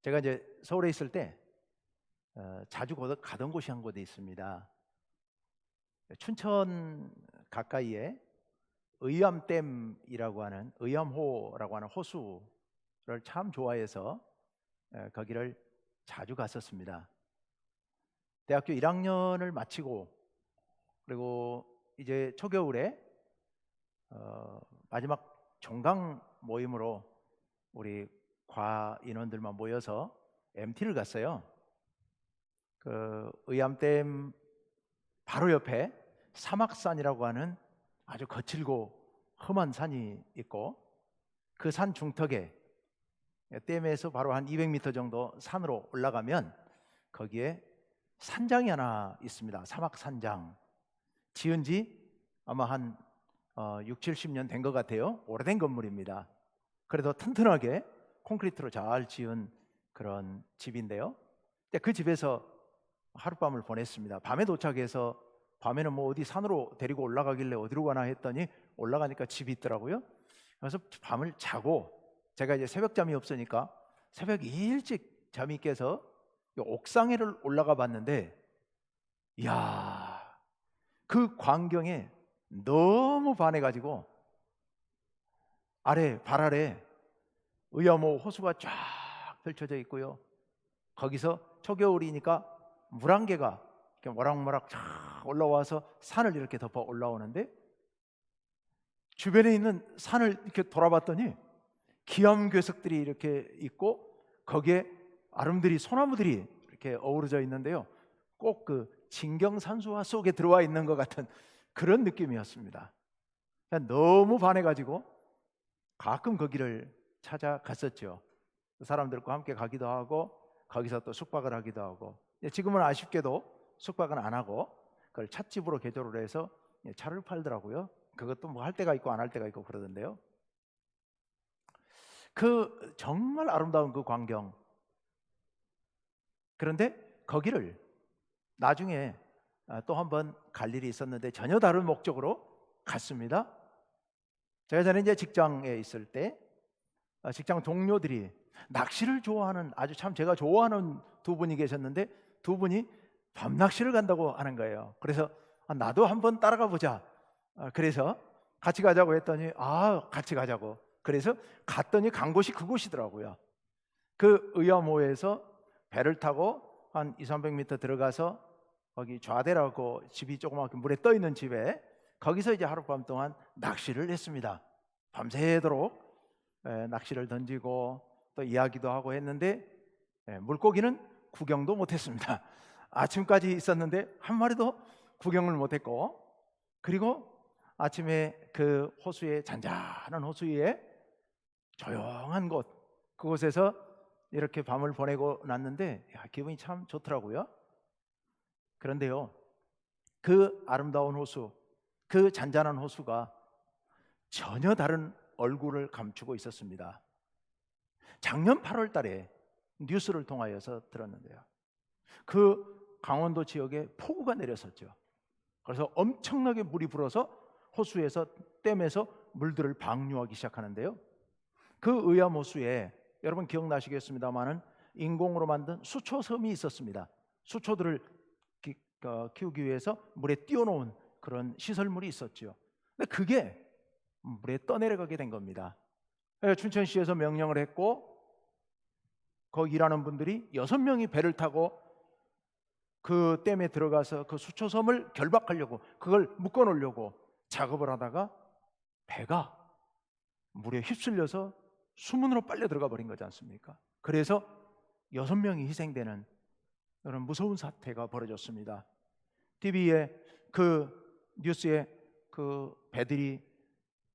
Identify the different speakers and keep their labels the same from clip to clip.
Speaker 1: 제가 이제 서울에 있을 때 자주 가던 곳이 한 곳에 있습니다. 춘천 가까이에 의암댐이라고 하는 의암호라고 하는 호수를 참 좋아해서 거기를 자주 갔었습니다. 대학교 1학년을 마치고 그리고 이제 초겨울에 마지막 종강 모임으로 우리 과 인원들만 모여서 MT를 갔어요. 그 의암댐 바로 옆에 사막산이라고 하는 아주 거칠고 험한 산이 있고, 그 산 중턱에 댐에서 바로 한 200m 정도 산으로 올라가면 거기에 산장이 하나 있습니다. 사막산장. 지은 지 아마 한 6, 70년 된 것 같아요. 오래된 건물입니다. 그래도 튼튼하게 콘크리트로 잘 지은 그런 집인데요. 그 집에서 하룻밤을 보냈습니다. 밤에 도착해서 밤에는 뭐 어디 산으로 데리고 올라가길래 어디로 가나 했더니 올라가니까 집이 있더라고요. 그래서 밤을 자고, 제가 이제 새벽잠이 없으니까 새벽 일찍 잠이 깨서 옥상에를 올라가 봤는데, 이야, 그 광경에 너무 반해가지고 발 아래 의암호 호수가 쫙 펼쳐져 있고요. 거기서 초겨울이니까 물안개가 이렇게 모락모락 쫙 올라와서 산을 이렇게 덮어 올라오는데, 주변에 있는 산을 이렇게 돌아봤더니 기암괴석들이 이렇게 있고 거기에 아름드리 소나무들이 이렇게 어우러져 있는데요. 꼭 그 진경산수화 속에 들어와 있는 것 같은 그런 느낌이었습니다. 너무 반해가지고 가끔 거기를 찾아갔었죠. 사람들과 함께 가기도 하고 거기서 또 숙박을 하기도 하고, 지금은 아쉽게도 숙박은 안 하고 그걸 찻집으로 개조를 해서 차를 팔더라고요. 그것도 뭐 할 때가 있고 안 할 때가 있고 그러던데요. 그 정말 아름다운 그 광경. 그런데 거기를 나중에 또 한 번 갈 일이 있었는데 전혀 다른 목적으로 갔습니다. 제가 전에 이제 직장에 있을 때 직장 동료들이 낚시를 좋아하는, 아주 참 제가 좋아하는 두 분이 계셨는데, 두 분이 밤 낚시를 간다고 하는 거예요. 그래서 나도 한번 따라가 보자. 그래서 같이 가자고 했더니 같이 가자고. 그래서 갔더니 간 곳이 그곳이더라고요. 그 의암호에서 배를 타고 한 2, 300m 들어가서 거기 좌대라고 집이 조그맣게 물에 떠 있는 집에, 거기서 이제 하룻밤 동안 낚시를 했습니다. 밤새도록 낚시를 던지고 또 이야기도 하고 했는데 물고기는 구경도 못했습니다. 아침까지 있었는데 한 마리도 구경을 못했고, 그리고 아침에 그 호수에, 잔잔한 호수 위에 조용한 곳, 그곳에서 이렇게 밤을 보내고 났는데 기분이 참 좋더라고요. 그런데요, 그 아름다운 호수, 그 잔잔한 호수가 전혀 다른 얼굴을 감추고 있었습니다. 작년 8월 달에 뉴스를 통하여서 들었는데요, 그 강원도 지역에 폭우가 내렸었죠. 그래서 엄청나게 물이 불어서 호수에서, 댐에서 물들을 방류하기 시작하는데요, 그 의암호수에 여러분 기억나시겠습니다마는 인공으로 만든 수초섬이 있었습니다. 수초들을 키우기 위해서 물에 띄워놓은 그런 시설물이 있었죠. 근데 그게 물에 떠내려가게 된 겁니다. 춘천시에서 명령을 했고, 거기 일하는 분들이 6명이 배를 타고 그 댐에 들어가서 그 수초섬을 결박하려고, 그걸 묶어놓으려고 작업을 하다가 배가 물에 휩쓸려서 수문으로 빨려 들어가 버린 거지 않습니까? 그래서 6명이 희생되는 그런 무서운 사태가 벌어졌습니다. TV에 그 뉴스에 그 배들이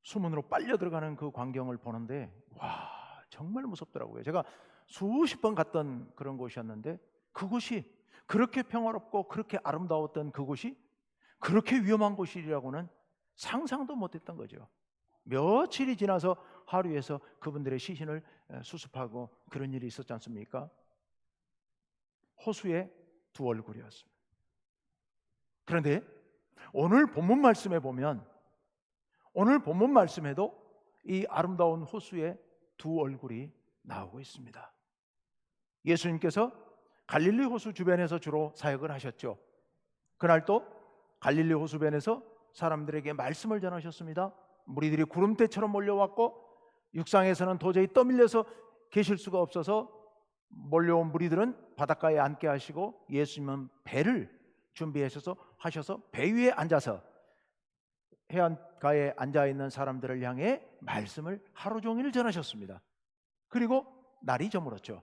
Speaker 1: 수문으로 빨려 들어가는 그 광경을 보는데 와, 정말 무섭더라고요. 제가 수십 번 갔던 그런 곳이었는데, 그곳이 그렇게 평화롭고 그렇게 아름다웠던 그곳이 그렇게 위험한 곳이라고는 상상도 못했던 거죠. 며칠이 지나서 하루에서 그분들의 시신을 수습하고 그런 일이 있었지 않습니까? 호수의 두 얼굴이었습니다. 그런데 오늘 본문 말씀에 보면, 오늘 본문 말씀에도 이 아름다운 호수의 두 얼굴이 나오고 있습니다. 예수님께서 갈릴리 호수 주변에서 주로 사역을 하셨죠. 그날 또 갈릴리 호수변에서 사람들에게 말씀을 전하셨습니다. 무리들이 구름대처럼 몰려왔고 육상에서는 도저히 떠밀려서 계실 수가 없어서 몰려온 무리들은 바닷가에 앉게 하시고 예수님은 배를 준비하셔서 배 위에 앉아서 해안가에 앉아있는 사람들을 향해 말씀을 하루 종일 전하셨습니다. 그리고 날이 저물었죠.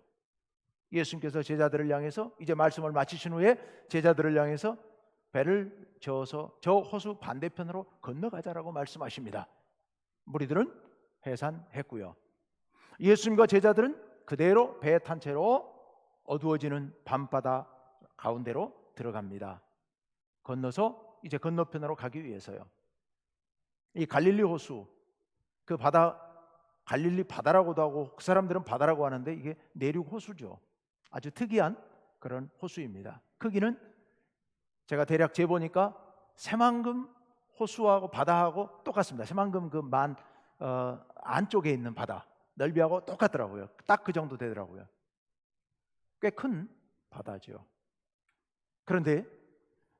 Speaker 1: 예수님께서 제자들을 향해서 이제 말씀을 마치신 후에 제자들을 향해서 배를 저어서 저 호수 반대편으로 건너가자라고 말씀하십니다. 무리들은 해산했고요. 예수님과 제자들은 그대로 배에 탄 채로 어두워지는 밤바다 가운데로 들어갑니다. 건너서 이제 건너편으로 가기 위해서요. 이 갈릴리 호수, 그 바다, 갈릴리 바다라고도 하고 그 사람들은 바다라고 하는데 이게 내륙 호수죠. 아주 특이한 그런 호수입니다. 크기는 제가 대략 재보니까 새만금 호수하고 바다하고 똑같습니다. 새만금 그 안쪽에 있는 바다 넓이하고 똑같더라고요. 딱 그 정도 되더라고요. 꽤 큰 바다죠. 그런데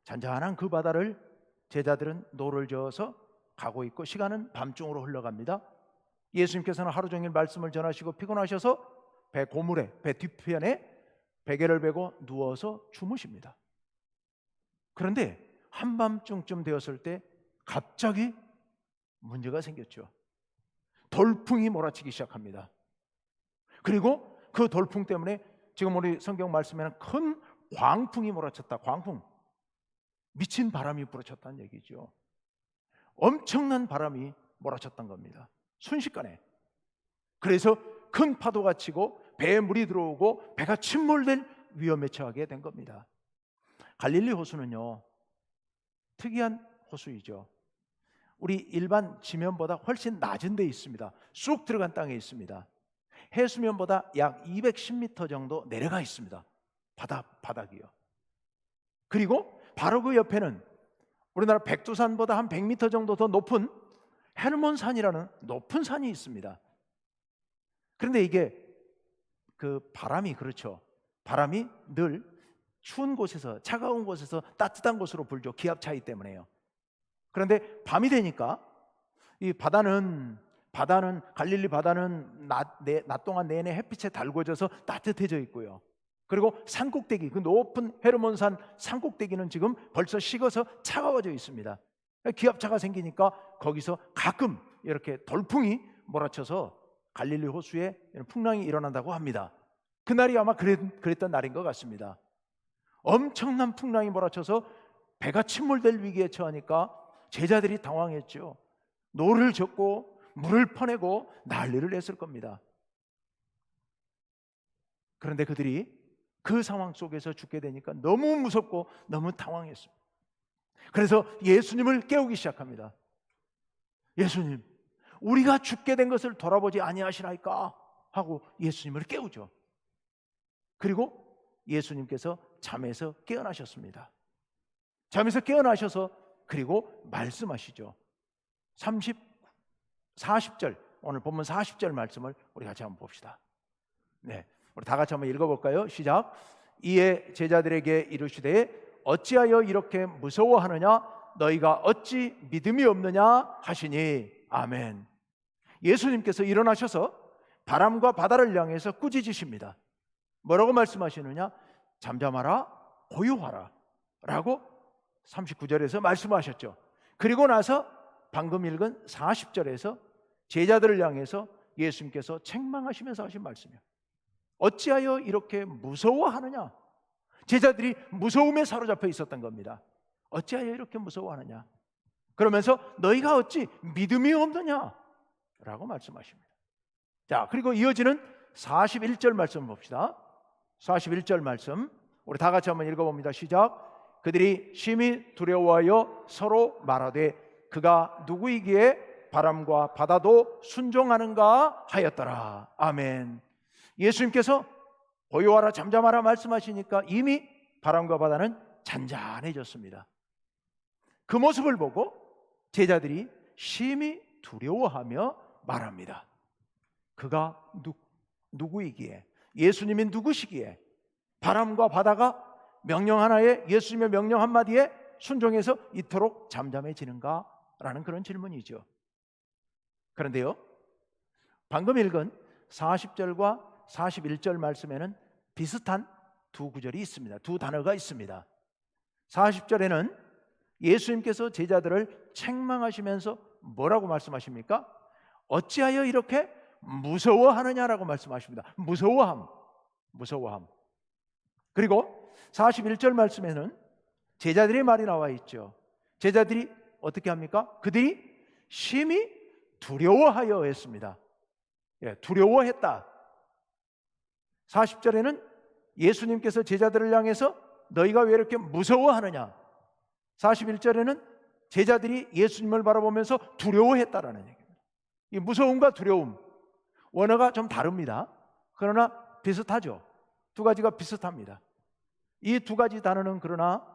Speaker 1: 잔잔한 그 바다를 제자들은 노를 저어서 가고 있고 시간은 밤중으로 흘러갑니다. 예수님께서는 하루 종일 말씀을 전하시고 피곤하셔서 배 고물에, 배 뒤편에 베개를 베고 누워서 주무십니다. 그런데 한밤중쯤 되었을 때 갑자기 문제가 생겼죠. 돌풍이 몰아치기 시작합니다. 그리고 그 돌풍 때문에 지금 우리 성경 말씀에는 큰 광풍이 몰아쳤다. 광풍, 미친 바람이 불어쳤다는 얘기죠. 엄청난 바람이 몰아쳤던 겁니다. 순식간에. 그래서 큰 파도가 치고 배에 물이 들어오고 배가 침몰될 위험에 처하게 된 겁니다. 갈릴리 호수는요, 특이한 호수이죠. 우리 일반 지면보다 훨씬 낮은 데 있습니다. 쑥 들어간 땅에 있습니다. 해수면보다 약 210m 정도 내려가 있습니다. 바닥이요. 그리고 바로 그 옆에는 우리나라 백두산보다 한 100m 정도 더 높은 헤르몬산이라는 높은 산이 있습니다. 그런데 이게 그 바람이 그렇죠. 바람이 늘 추운 곳에서, 차가운 곳에서 따뜻한 곳으로 불죠. 기압 차이 때문에요. 그런데 밤이 되니까 이 바다는 갈릴리 바다는 낮 동안 내내 햇빛에 달궈져서 따뜻해져 있고요. 그리고 산꼭대기, 그 높은 헤르몬산 산꼭대기는 지금 벌써 식어서 차가워져 있습니다. 기압차가 생기니까 거기서 가끔 이렇게 돌풍이 몰아쳐서 갈릴리 호수에 풍랑이 일어난다고 합니다. 그날이 아마 그랬던 날인 것 같습니다. 엄청난 풍랑이 몰아쳐서 배가 침몰될 위기에 처하니까 제자들이 당황했죠. 노를 젓고 물을 퍼내고 난리를 냈을 겁니다. 그런데 그들이 그 상황 속에서 죽게 되니까 너무 무섭고 너무 당황했습니다. 그래서 예수님을 깨우기 시작합니다. 예수님, 우리가 죽게 된 것을 돌아보지 아니하시나이까 하고 예수님을 깨우죠. 그리고 예수님께서 잠에서 깨어나셨습니다. 잠에서 깨어나셔서 그리고 말씀하시죠. 40절, 오늘 본문 40절 말씀을 우리 같이 한번 봅시다. 네, 우리 다 같이 한번 읽어볼까요? 시작. 이에 제자들에게 이르시되 어찌하여 이렇게 무서워하느냐? 너희가 어찌 믿음이 없느냐? 하시니. 아멘. 예수님께서 일어나셔서 바람과 바다를 향해서 꾸짖으십니다. 뭐라고 말씀하시느냐? 잠잠하라, 고요하라 라고 39절에서 말씀하셨죠. 그리고 나서 방금 읽은 40절에서 제자들을 향해서 예수님께서 책망하시면서 하신 말씀이에요. 어찌하여 이렇게 무서워하느냐? 제자들이 무서움에 사로잡혀 있었던 겁니다. 어찌하여 이렇게 무서워하느냐? 그러면서 너희가 어찌 믿음이 없느냐? 라고 말씀하십니다. 자, 그리고 이어지는 41절 말씀 봅시다. 41절 말씀 우리 다 같이 한번 읽어봅니다. 시작. 그들이 심히 두려워하여 서로 말하되 그가 누구이기에 바람과 바다도 순종하는가 하였더라. 아멘. 예수님께서 고요하라, 잠잠하라 말씀하시니까 이미 바람과 바다는 잔잔해졌습니다. 그 모습을 보고 제자들이 심히 두려워하며 말합니다. 그가 누구이기에, 예수님이 누구시기에 바람과 바다가 명령 하나에, 예수님의 명령 한마디에 순종해서 이토록 잠잠해지는가? 라는 그런 질문이죠. 그런데요, 방금 읽은 40절과 41절 말씀에는 비슷한 두 구절이 있습니다. 두 단어가 있습니다. 40절에는 예수님께서 제자들을 책망하시면서 뭐라고 말씀하십니까? 어찌하여 이렇게 무서워하느냐라고 말씀하십니다. 무서워함. 그리고 41절 말씀에는 제자들의 말이 나와 있죠. 제자들이 어떻게 합니까? 그들이 심히 두려워하여 했습니다. 두려워했다. 40절에는 예수님께서 제자들을 향해서 너희가 왜 이렇게 무서워하느냐? 41절에는 제자들이 예수님을 바라보면서 두려워했다라는 얘기입니다. 이 무서움과 두려움, 원어가 좀 다릅니다. 그러나 비슷하죠. 두 가지가 비슷합니다. 이 두 가지 단어는 그러나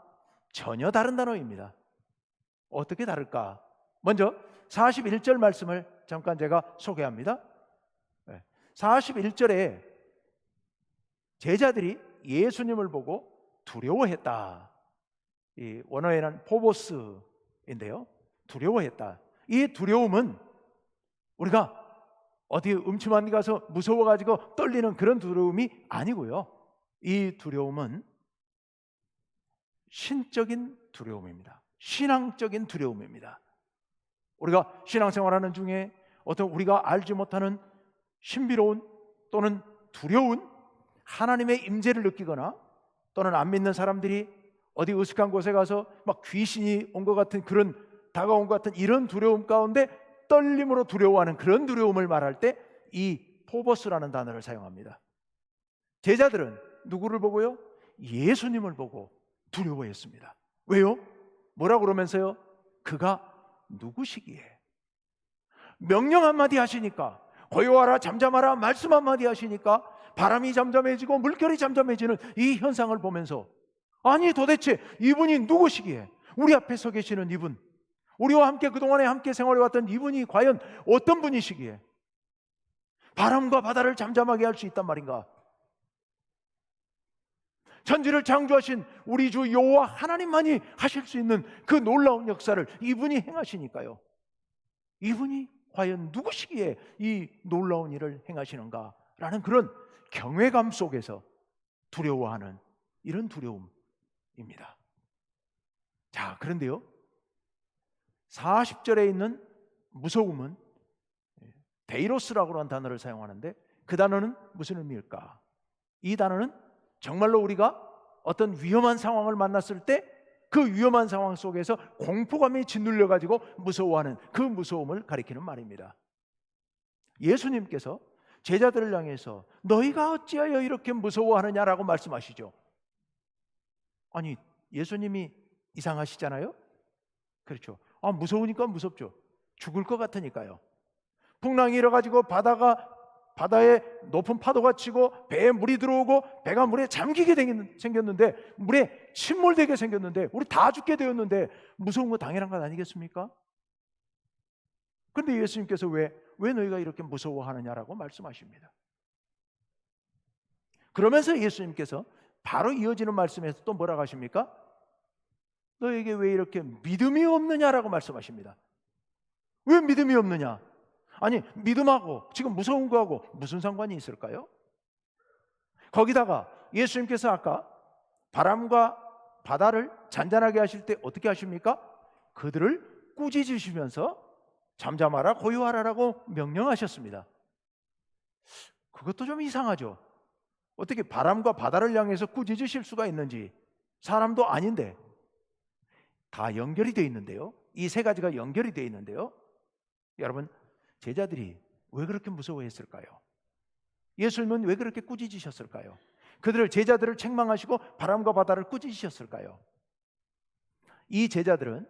Speaker 1: 전혀 다른 단어입니다. 어떻게 다를까? 먼저 41절 말씀을 잠깐 제가 소개합니다. 41절에 제자들이 예수님을 보고 두려워했다. 이 원어에는 포보스인데요, 두려워했다. 이 두려움은 우리가 어디 음침한 데 가서 무서워가지고 떨리는 그런 두려움이 아니고요, 이 두려움은 신적인 두려움입니다. 신앙적인 두려움입니다. 우리가 신앙생활하는 중에 어떤 우리가 알지 못하는 신비로운 또는 두려운 하나님의 임재를 느끼거나, 또는 안 믿는 사람들이 어디 으슥한 곳에 가서 막 귀신이 온 것 같은, 그런 다가온 것 같은 이런 두려움 가운데 떨림으로 두려워하는 그런 두려움을 말할 때 이 포버스라는 단어를 사용합니다. 제자들은 누구를 보고요? 예수님을 보고 두려워했습니다. 왜요? 뭐라고 그러면서요? 그가 누구시기에? 명령 한마디 하시니까, 고요하라 잠잠하라 말씀 한마디 하시니까 바람이 잠잠해지고 물결이 잠잠해지는 이 현상을 보면서, 아니 도대체 이분이 누구시기에, 우리 앞에 서 계시는 이분, 우리와 함께 그동안에 함께 생활해왔던 이분이 과연 어떤 분이시기에 바람과 바다를 잠잠하게 할 수 있단 말인가? 천지를 창조하신 우리 주 여호와 하나님만이 하실 수 있는 그 놀라운 역사를 이분이 행하시니까요, 이분이 과연 누구시기에 이 놀라운 일을 행하시는가? 라는 그런 경외감 속에서 두려워하는 이런 두려움입니다. 자, 그런데요, 40절에 있는 무서움은 데이로스라고 하는 단어를 사용하는데, 그 단어는 무슨 의미일까? 이 단어는 정말로 우리가 어떤 위험한 상황을 만났을 때 그 위험한 상황 속에서 공포감이 짓눌려 가지고 무서워하는 그 무서움을 가리키는 말입니다. 예수님께서 제자들을 향해서 너희가 어찌하여 이렇게 무서워하느냐라고 말씀하시죠. 아니, 예수님이 이상하시잖아요? 그렇죠. 무서우니까 무섭죠. 죽을 것 같으니까요. 풍랑이 일어가지고 바다에 높은 파도가 치고 배에 물이 들어오고 배가 물에 잠기게 생겼는데, 물에 침몰되게 생겼는데, 우리 다 죽게 되었는데 무서운 거 당연한 것 아니겠습니까? 그런데 예수님께서 왜 너희가 이렇게 무서워하느냐라고 말씀하십니다. 그러면서 예수님께서 바로 이어지는 말씀에서 또 뭐라고 하십니까? 너에게 왜 이렇게 믿음이 없느냐라고 말씀하십니다. 왜 믿음이 없느냐? 아니, 믿음하고 지금 무서운 거하고 무슨 상관이 있을까요? 거기다가 예수님께서 아까 바람과 바다를 잔잔하게 하실 때 어떻게 하십니까? 그들을 꾸짖으시면서 잠잠하라 고요하라라고 명령하셨습니다. 그것도 좀 이상하죠. 어떻게 바람과 바다를 향해서 꾸짖으실 수가 있는지, 사람도 아닌데. 다 연결이 되어 있는데요, 이 세 가지가 연결이 되어 있는데요, 여러분, 제자들이 왜 그렇게 무서워했을까요? 예수님은 왜 그렇게 꾸짖으셨을까요? 제자들을 책망하시고 바람과 바다를 꾸짖으셨을까요? 이 제자들은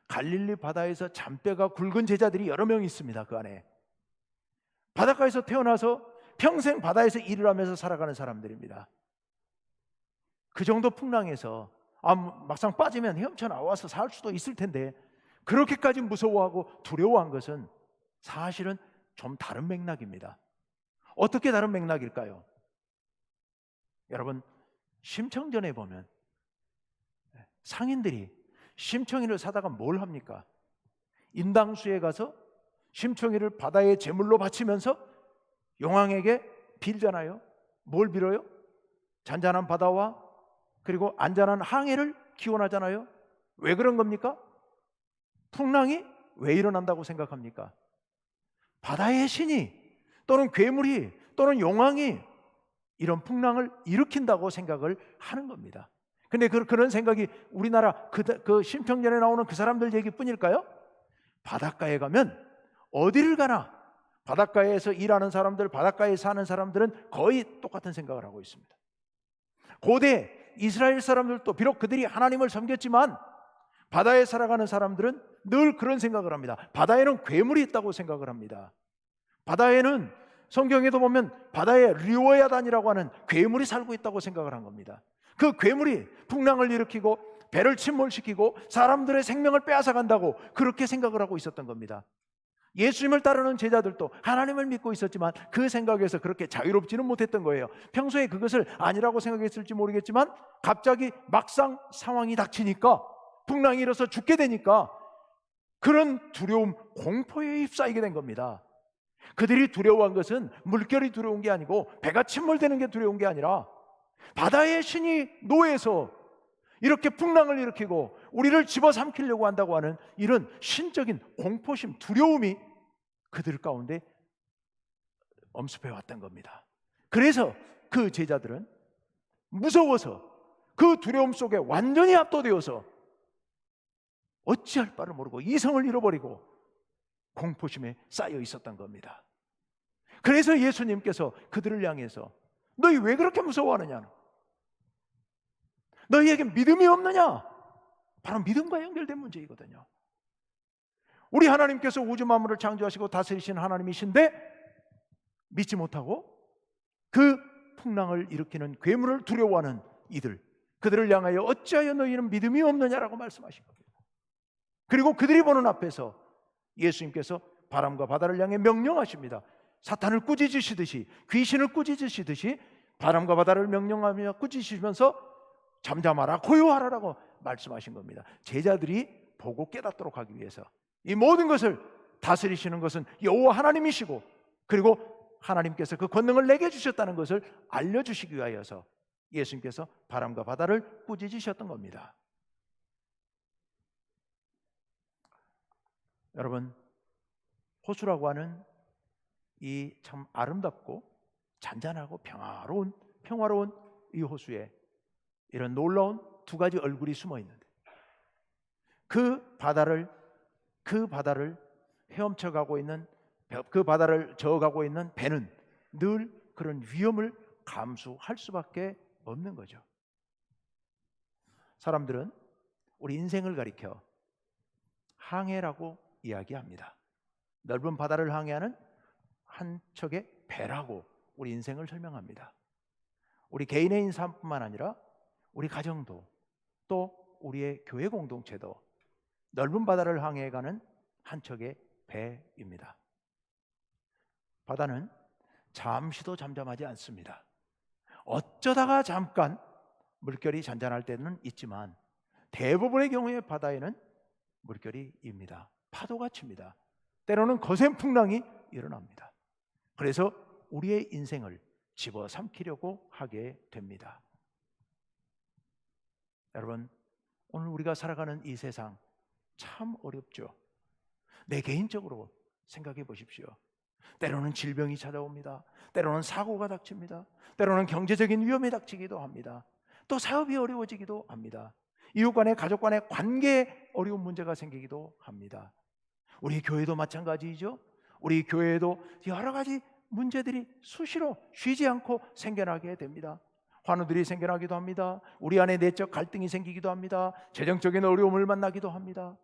Speaker 1: 갈릴리 바다에서 잔뼈가 굵은 제자들이 여러 명 있습니다. 그 안에 바닷가에서 태어나서 평생 바다에서 일을 하면서 살아가는 사람들입니다. 그 정도 풍랑에서 막상 빠지면 헤엄쳐 나와서 살 수도 있을 텐데, 그렇게까지 무서워하고 두려워한 것은 사실은 좀 다른 맥락입니다. 어떻게 다른 맥락일까요? 여러분, 심청전에 보면 상인들이 심청이를 사다가 뭘 합니까? 인당수에 가서 심청이를 바다에 제물로 바치면서 용왕에게 빌잖아요. 뭘 빌어요? 잔잔한 바다와 그리고 안전한 항해를 기원하잖아요. 왜 그런 겁니까? 풍랑이 왜 일어난다고 생각합니까? 바다의 신이 또는 괴물이 또는 용왕이 이런 풍랑을 일으킨다고 생각을 하는 겁니다. 근데 그런 생각이 우리나라 그 심청전에 나오는 그 사람들 얘기뿐일까요? 바닷가에 가면 어디를 가나 바닷가에서 일하는 사람들, 바닷가에 사는 사람들은 거의 똑같은 생각을 하고 있습니다. 고대 이스라엘 사람들도 비록 그들이 하나님을 섬겼지만 바다에 살아가는 사람들은 늘 그런 생각을 합니다. 바다에는 괴물이 있다고 생각을 합니다. 바다에는 성경에도 보면 바다에 리오야단이라고 하는 괴물이 살고 있다고 생각을 한 겁니다. 그 괴물이 풍랑을 일으키고 배를 침몰시키고 사람들의 생명을 빼앗아 간다고 그렇게 생각을 하고 있었던 겁니다. 예수님을 따르는 제자들도 하나님을 믿고 있었지만 그 생각에서 그렇게 자유롭지는 못했던 거예요. 평소에 그것을 아니라고 생각했을지 모르겠지만 갑자기 막상 상황이 닥치니까 풍랑이 일어서 죽게 되니까 그런 두려움, 공포에 휩싸이게 된 겁니다. 그들이 두려워한 것은 물결이 두려운 게 아니고 배가 침몰되는 게 두려운 게 아니라 바다의 신이 노해서 이렇게 풍랑을 일으키고 우리를 집어삼키려고 한다고 하는 이런 신적인 공포심, 두려움이 그들 가운데 엄습해 왔던 겁니다. 그래서 그 제자들은 무서워서 그 두려움 속에 완전히 압도되어서 어찌할 바를 모르고 이성을 잃어버리고 공포심에 쌓여 있었던 겁니다. 그래서 예수님께서 그들을 향해서 너희 왜 그렇게 무서워하느냐? 너희에게 믿음이 없느냐? 바로 믿음과 연결된 문제이거든요. 우리 하나님께서 우주 만물을 창조하시고 다스리신 하나님이신데 믿지 못하고 그 풍랑을 일으키는 괴물을 두려워하는 이들, 그들을 향하여 어찌하여 너희는 믿음이 없느냐라고 말씀하신 겁니다. 그리고 그들이 보는 앞에서 예수님께서 바람과 바다를 향해 명령하십니다. 사탄을 꾸짖으시듯이, 귀신을 꾸짖으시듯이 바람과 바다를 명령하며 꾸짖으시면서 잠잠하라, 고요하라라고 말씀하신 겁니다. 제자들이 보고 깨닫도록 하기 위해서 이 모든 것을 다스리시는 것은 여호와 하나님이시고 그리고 하나님께서 그 권능을 내게 주셨다는 것을 알려주시기 위하여서 예수님께서 바람과 바다를 꾸짖으셨던 겁니다. 여러분, 호수라고 하는 이 참 아름답고 잔잔하고 평화로운 이 호수에 이런 놀라운 두 가지 얼굴이 숨어 있는데 그 바다를 헤엄쳐가고 있는, 그 바다를 저어가고 있는 배는 늘 그런 위험을 감수할 수밖에 없는 거죠. 사람들은 우리 인생을 가리켜 항해라고 이야기합니다. 넓은 바다를 항해하는 한 척의 배라고 우리 인생을 설명합니다. 우리 개인의 삶뿐만 아니라 우리 가정도 또 우리의 교회 공동체도 넓은 바다를 항해가는 한 척의 배입니다. 바다는 잠시도 잠잠하지 않습니다. 어쩌다가 잠깐 물결이 잔잔할 때는 있지만 대부분의 경우에 바다에는 물결이 입니다. 파도가 칩니다. 때로는 거센 풍랑이 일어납니다. 그래서 우리의 인생을 집어삼키려고 하게 됩니다. 여러분, 오늘 우리가 살아가는 이 세상 참 어렵죠. 내 개인적으로 생각해 보십시오. 때로는 질병이 찾아옵니다. 때로는 사고가 닥칩니다. 때로는 경제적인 위험이 닥치기도 합니다. 또 사업이 어려워지기도 합니다. 이웃 간의, 가족 간의 관계에 어려운 문제가 생기기도 합니다. 우리 교회도 마찬가지죠. 우리 교회에도 여러 가지 문제들이 수시로 쉬지 않고 생겨나게 됩니다. 환우들이 생겨나기도 합니다. 우리 안에 내적 갈등이 생기기도 합니다. 재정적인 어려움을 만나기도 합니다.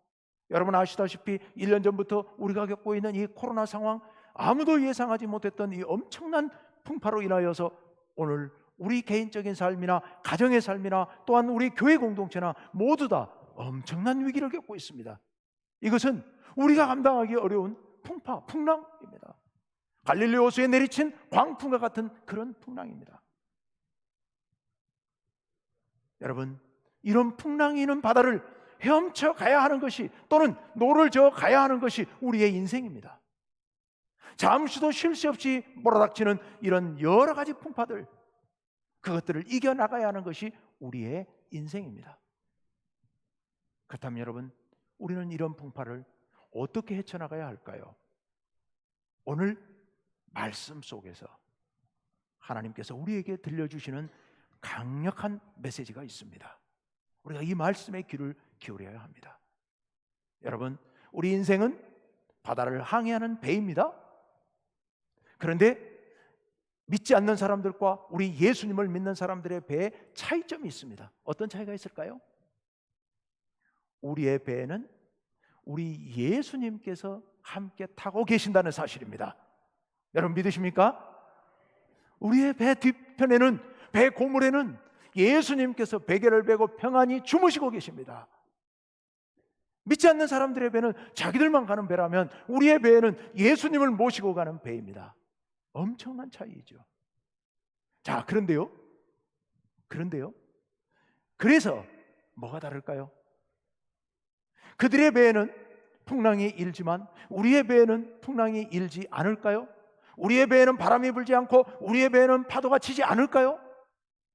Speaker 1: 여러분 아시다시피 1년 전부터 우리가 겪고 있는 이 코로나 상황, 아무도 예상하지 못했던 이 엄청난 풍파로 인하여서 오늘 우리 개인적인 삶이나 가정의 삶이나 또한 우리 교회 공동체나 모두 다 엄청난 위기를 겪고 있습니다. 이것은 우리가 감당하기 어려운 풍랑입니다. 갈릴리 호수에 내리친 광풍과 같은 그런 풍랑입니다. 여러분, 이런 풍랑이 있는 바다를 헤엄쳐 가야 하는 것이, 또는 노를 저어 가야 하는 것이 우리의 인생입니다. 잠시도 쉴 새 없이 몰아닥치는 이런 여러 가지 풍파들, 그것들을 이겨나가야 하는 것이 우리의 인생입니다. 그렇다면 여러분, 우리는 이런 풍파를 어떻게 헤쳐나가야 할까요? 오늘 말씀 속에서 하나님께서 우리에게 들려주시는 강력한 메시지가 있습니다. 우리가 이 말씀에 귀를 기울여야 합니다. 여러분, 우리 인생은 바다를 항해하는 배입니다. 그런데 믿지 않는 사람들과 우리 예수님을 믿는 사람들의 배에 차이점이 있습니다. 어떤 차이가 있을까요? 우리의 배에는 우리 예수님께서 함께 타고 계신다는 사실입니다. 여러분 믿으십니까? 우리의 배 뒤편에는, 배 고물에는 예수님께서 베개를 베고 평안히 주무시고 계십니다. 믿지 않는 사람들의 배는 자기들만 가는 배라면, 우리의 배에는 예수님을 모시고 가는 배입니다. 엄청난 차이죠. 자, 그런데요. 그래서 뭐가 다를까요? 그들의 배에는 풍랑이 일지만 우리의 배에는 풍랑이 일지 않을까요? 우리의 배에는 바람이 불지 않고 우리의 배에는 파도가 치지 않을까요?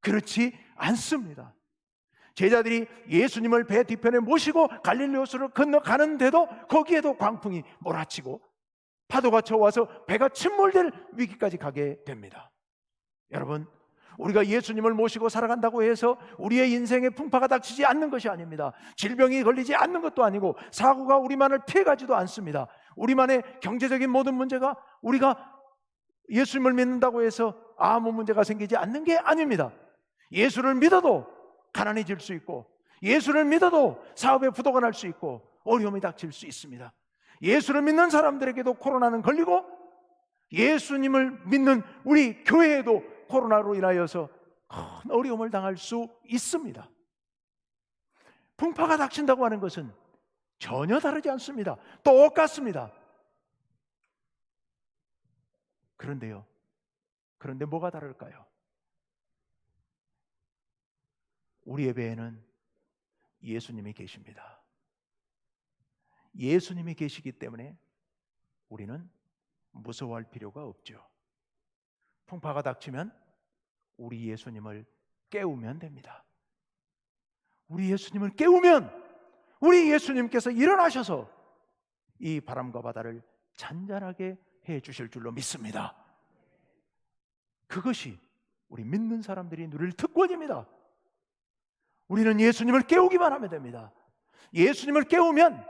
Speaker 1: 그렇지 않습니다. 제자들이 예수님을 배 뒤편에 모시고 갈릴리호수를 건너가는데도 거기에도 광풍이 몰아치고 파도가 쳐와서 배가 침몰될 위기까지 가게 됩니다. 여러분, 우리가 예수님을 모시고 살아간다고 해서 우리의 인생에 풍파가 닥치지 않는 것이 아닙니다. 질병이 걸리지 않는 것도 아니고 사고가 우리만을 피해가지도 않습니다. 우리만의 경제적인 모든 문제가 우리가 예수님을 믿는다고 해서 아무 문제가 생기지 않는 게 아닙니다. 예수를 믿어도 가난해질 수 있고, 예수를 믿어도 사업에 부도가 날 수 있고, 어려움이 닥칠 수 있습니다. 예수를 믿는 사람들에게도 코로나는 걸리고, 예수님을 믿는 우리 교회에도 코로나로 인하여서 큰 어려움을 당할 수 있습니다. 풍파가 닥친다고 하는 것은 전혀 다르지 않습니다. 똑같습니다. 그런데 뭐가 다를까요? 우리의 배에는 예수님이 계십니다. 예수님이 계시기 때문에 우리는 무서워할 필요가 없죠. 풍파가 닥치면 우리 예수님을 깨우면 됩니다. 우리 예수님을 깨우면 우리 예수님께서 일어나셔서 이 바람과 바다를 잔잔하게 해 주실 줄로 믿습니다. 그것이 우리 믿는 사람들이 누릴 특권입니다. 우리는 예수님을 깨우기만 하면 됩니다. 예수님을 깨우면,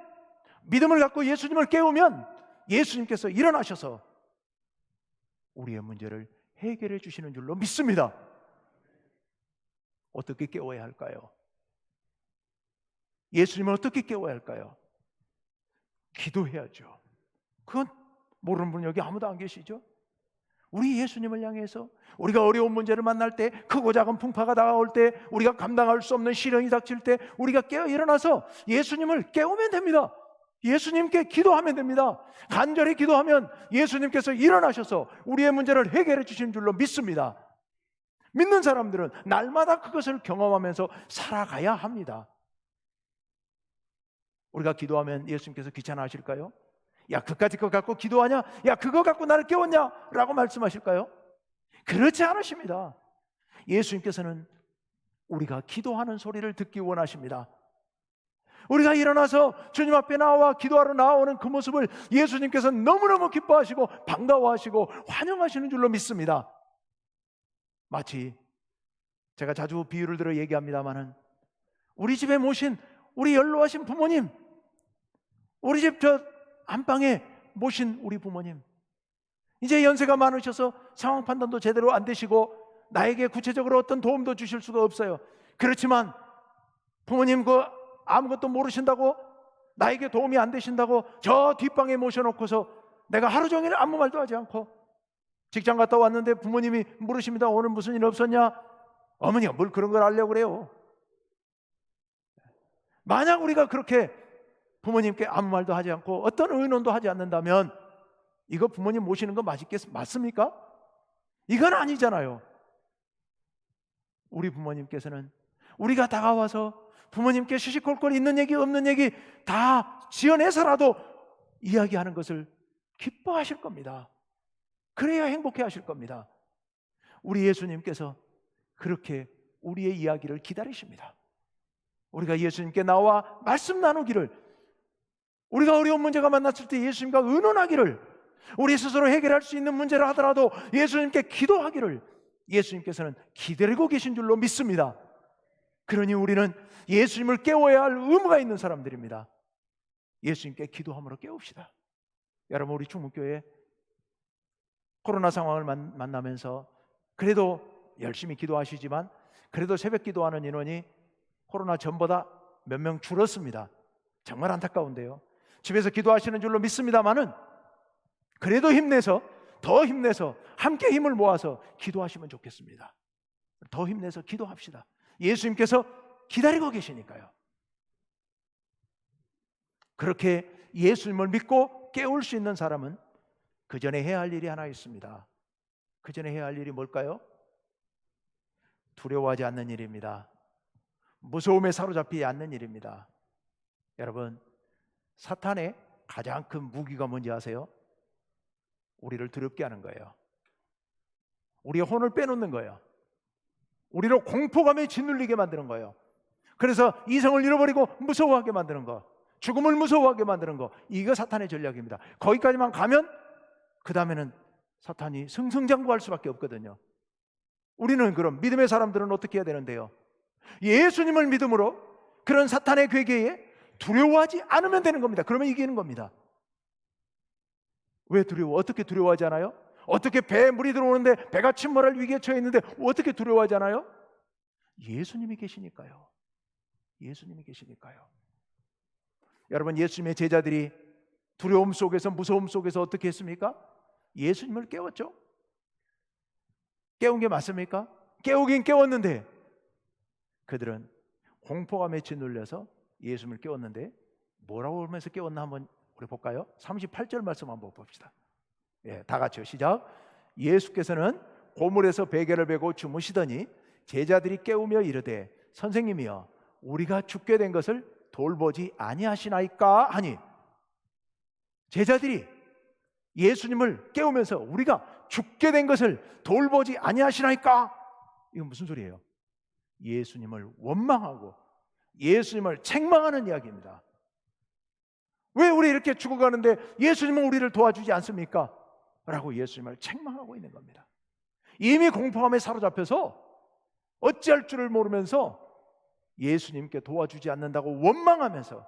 Speaker 1: 믿음을 갖고 예수님을 깨우면 예수님께서 일어나셔서 우리의 문제를 해결해 주시는 줄로 믿습니다. 어떻게 깨워야 할까요? 예수님을 어떻게 깨워야 할까요? 기도해야죠. 그건 모르는 분 여기 아무도 안 계시죠? 우리 예수님을 향해서 우리가 어려운 문제를 만날 때, 크고 작은 풍파가 다가올 때, 우리가 감당할 수 없는 시련이 닥칠 때 우리가 깨어 일어나서 예수님을 깨우면 됩니다. 예수님께 기도하면 됩니다. 간절히 기도하면 예수님께서 일어나셔서 우리의 문제를 해결해 주신 줄로 믿습니다. 믿는 사람들은 날마다 그것을 경험하면서 살아가야 합니다. 우리가 기도하면 예수님께서 귀찮아하실까요? 야, 그까짓 거 갖고 기도하냐? 야, 그거 갖고 나를 깨웠냐? 라고 말씀하실까요? 그렇지 않으십니다. 예수님께서는 우리가 기도하는 소리를 듣기 원하십니다. 우리가 일어나서 주님 앞에 나와 기도하러 나오는 그 모습을 예수님께서 너무너무 기뻐하시고 반가워하시고 환영하시는 줄로 믿습니다. 마치 제가 자주 비유를 들어 얘기합니다마는, 우리 집에 모신 우리 연로하신 부모님, 우리 집 저 안방에 모신 우리 부모님, 이제 연세가 많으셔서 상황 판단도 제대로 안 되시고 나에게 구체적으로 어떤 도움도 주실 수가 없어요. 그렇지만 부모님 아무것도 모르신다고, 나에게 도움이 안 되신다고 저 뒷방에 모셔놓고서 내가 하루 종일 아무 말도 하지 않고, 직장 갔다 왔는데 부모님이 물으십니다. 오늘 무슨 일 없었냐? 어머니가 뭘 그런 걸 알려고 그래요. 만약 우리가 그렇게 부모님께 아무 말도 하지 않고 어떤 의논도 하지 않는다면 이거 부모님 모시는 거 맞습니까? 이건 아니잖아요. 우리 부모님께서는 우리가 다가와서 부모님께 시시콜콜 있는 얘기 없는 얘기 다 지어내서라도 이야기하는 것을 기뻐하실 겁니다. 그래야 행복해 하실 겁니다. 우리 예수님께서 그렇게 우리의 이야기를 기다리십니다. 우리가 예수님께 나와 말씀 나누기를, 우리가 어려운 문제가 만났을 때 예수님과 의논하기를, 우리 스스로 해결할 수 있는 문제를 하더라도 예수님께 기도하기를 예수님께서는 기다리고 계신 줄로 믿습니다. 그러니 우리는 예수님을 깨워야 할 의무가 있는 사람들입니다. 예수님께 기도함으로 깨웁시다. 여러분, 우리 충북교회 코로나 상황을 만나면서 그래도 열심히 기도하시지만 그래도 새벽 기도하는 인원이 코로나 전보다 몇 명 줄었습니다. 정말 안타까운데요. 집에서 기도하시는 줄로 믿습니다만은 그래도 힘내서, 더 힘내서 함께 힘을 모아서 기도하시면 좋겠습니다. 더 힘내서 기도합시다. 예수님께서 기다리고 계시니까요. 그렇게 예수님을 믿고 깨울 수 있는 사람은 그 전에 해야 할 일이 하나 있습니다. 그 전에 해야 할 일이 뭘까요? 두려워하지 않는 일입니다. 무서움에 사로잡히지 않는 일입니다. 여러분, 사탄의 가장 큰 무기가 뭔지 아세요? 우리를 두렵게 하는 거예요. 우리의 혼을 빼놓는 거예요. 우리를 공포감에 짓눌리게 만드는 거예요. 그래서 이성을 잃어버리고 무서워하게 만드는 거, 죽음을 무서워하게 만드는 거, 이거 사탄의 전략입니다. 거기까지만 가면 그 다음에는 사탄이 승승장구할 수밖에 없거든요. 우리는 그럼 믿음의 사람들은 어떻게 해야 되는데요? 예수님을 믿음으로 그런 사탄의 괴계에 두려워하지 않으면 되는 겁니다. 그러면 이기는 겁니다. 왜 두려워? 어떻게 두려워하지 않아요? 어떻게 배에 물이 들어오는데 배가 침몰할 위기에 처해 있는데 어떻게 두려워하지 않아요? 예수님이 계시니까요. 예수님이 계시니까요. 여러분, 예수님의 제자들이 두려움 속에서, 무서움 속에서 어떻게 했습니까? 예수님을 깨웠죠. 깨운 게 맞습니까? 깨우긴 깨웠는데 그들은 공포감에 짓눌려서 예수님을 깨웠는데 뭐라고 하면서 깨웠나 한번 우리 볼까요? 38절 말씀 한번 봅시다. 예, 다 같이요. 시작. 예수께서는 고물에서 베개를 베고 주무시더니 제자들이 깨우며 이르되 선생님이여 우리가 죽게 된 것을 돌보지 아니하시나이까 하니, 제자들이 예수님을 깨우면서 우리가 죽게 된 것을 돌보지 아니하시나이까? 이건 무슨 소리예요? 예수님을 원망하고 예수님을 책망하는 이야기입니다. 왜 우리 이렇게 죽어가는데 예수님은 우리를 도와주지 않습니까? 라고 예수님을 책망하고 있는 겁니다. 이미 공포감에 사로잡혀서 어찌할 줄을 모르면서 예수님께 도와주지 않는다고 원망하면서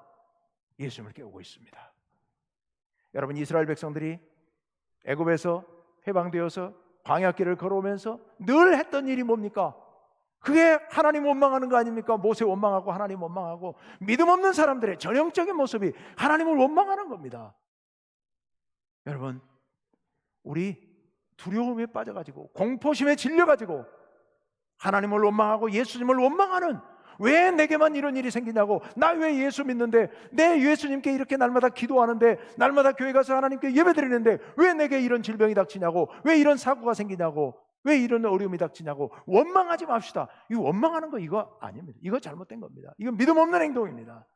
Speaker 1: 예수님을 깨우고 있습니다. 여러분, 이스라엘 백성들이 애굽에서 해방되어서 광야길을 걸어오면서 늘 했던 일이 뭡니까? 그게 하나님 원망하는 거 아닙니까? 모세 원망하고 하나님 원망하고 믿음 없는 사람들의 전형적인 모습이 하나님을 원망하는 겁니다. 여러분, 우리 두려움에 빠져가지고 공포심에 질려가지고 하나님을 원망하고 예수님을 원망하는, 왜 내게만 이런 일이 생기냐고, 나 왜 예수 믿는데, 내 예수님께 이렇게 날마다 기도하는데, 날마다 교회 가서 하나님께 예배드리는데 왜 내게 이런 질병이 닥치냐고, 왜 이런 사고가 생기냐고, 왜 이런 어려움이 닥치냐고 원망하지 맙시다. 이 원망하는 거 이거 아닙니다. 이거 잘못된 겁니다. 이건 믿음 없는 행동입니다.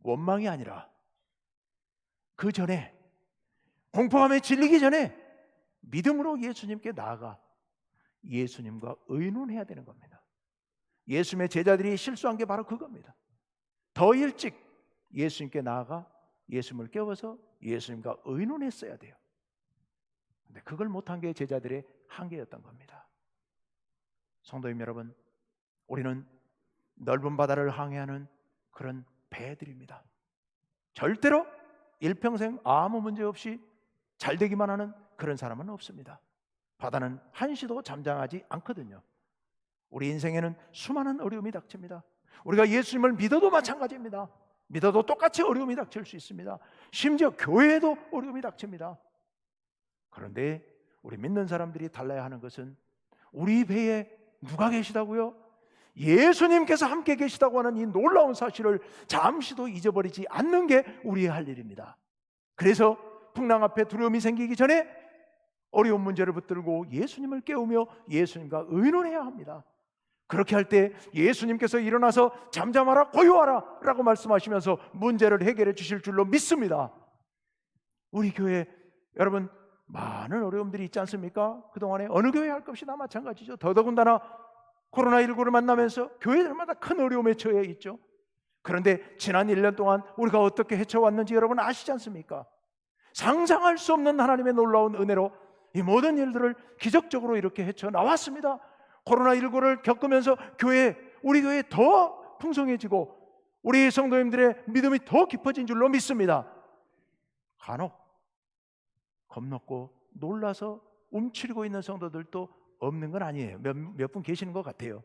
Speaker 1: 원망이 아니라 그 전에, 공포감에 질리기 전에 믿음으로 예수님께 나아가 예수님과 의논해야 되는 겁니다. 예수님의 제자들이 실수한 게 바로 그겁니다. 더 일찍 예수님께 나아가 예수님을 깨워서 예수님과 의논했어야 돼요. 근데 그걸 못한 게 제자들의 한계였던 겁니다. 성도님 여러분, 우리는 넓은 바다를 항해하는 그런 배들입니다. 절대로 일평생 아무 문제 없이 잘 되기만 하는 그런 사람은 없습니다. 바다는 한시도 잠잠하지 않거든요. 우리 인생에는 수많은 어려움이 닥칩니다. 우리가 예수님을 믿어도 마찬가지입니다. 믿어도 똑같이 어려움이 닥칠 수 있습니다. 심지어 교회에도 어려움이 닥칩니다. 그런데 우리 믿는 사람들이 달라야 하는 것은 우리 배에 누가 계시다고요? 예수님께서 함께 계시다고 하는 이 놀라운 사실을 잠시도 잊어버리지 않는 게 우리의 할 일입니다. 그래서 풍랑 앞에 두려움이 생기기 전에 어려운 문제를 붙들고 예수님을 깨우며 예수님과 의논해야 합니다. 그렇게 할 때 예수님께서 일어나서 잠잠하라 고요하라 라고 말씀하시면서 문제를 해결해 주실 줄로 믿습니다. 우리 교회 여러분 많은 어려움들이 있지 않습니까? 그동안에 어느 교회 할 것이 다 마찬가지죠. 더더군다나 코로나19를 만나면서 교회들마다 큰 어려움에 처해 있죠. 그런데 지난 1년 동안 우리가 어떻게 헤쳐왔는지 여러분 아시지 않습니까? 상상할 수 없는 하나님의 놀라운 은혜로 이 모든 일들을 기적적으로 이렇게 헤쳐나왔습니다. 코로나19를 겪으면서 우리 교회 더 풍성해지고 우리 성도님들의 믿음이 더 깊어진 줄로 믿습니다. 간혹 겁먹고 놀라서 움츠리고 있는 성도들도 없는 건 아니에요. 몇 분 계시는 것 같아요.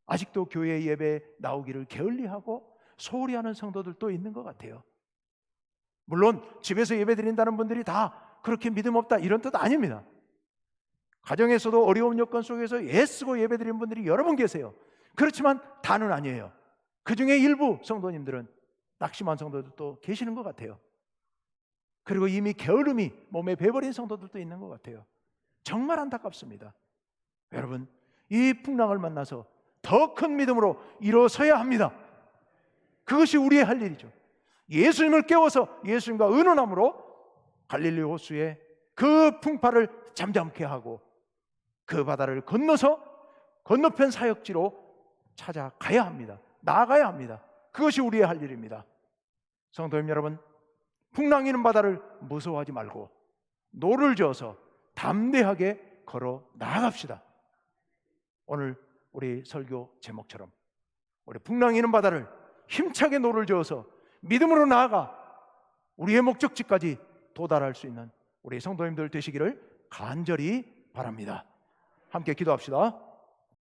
Speaker 1: 아직도 교회 예배 나오기를 게을리하고 소홀히 하는 성도들도 있는 것 같아요. 물론 집에서 예배 드린다는 분들이 다 그렇게 믿음 없다 이런 뜻 아닙니다. 가정에서도 어려운 여건 속에서 애쓰고 예배 드리는 분들이 여러 분 계세요. 그렇지만 다는 아니에요. 그 중에 일부 성도님들은 낙심한 성도들도 계시는 것 같아요. 그리고 이미 게으름이 몸에 배버린 성도들도 있는 것 같아요. 정말 안타깝습니다. 여러분, 이 풍랑을 만나서 더 큰 믿음으로 일어서야 합니다. 그것이 우리의 할 일이죠. 예수님을 깨워서 예수님과 의논함으로 갈릴리 호수에 그 풍파를 잠잠케 하고 그 바다를 건너서 건너편 사역지로 찾아가야 합니다. 나아가야 합니다. 그것이 우리의 할 일입니다. 성도님 여러분, 풍랑이는 바다를 무서워하지 말고 노를 저어서 담대하게 걸어 나아갑시다. 오늘 우리 설교 제목처럼 우리 풍랑이는 바다를 힘차게 노를 저어서 믿음으로 나아가 우리의 목적지까지 도달할 수 있는 우리 성도님들 되시기를 간절히 바랍니다. 함께 기도합시다.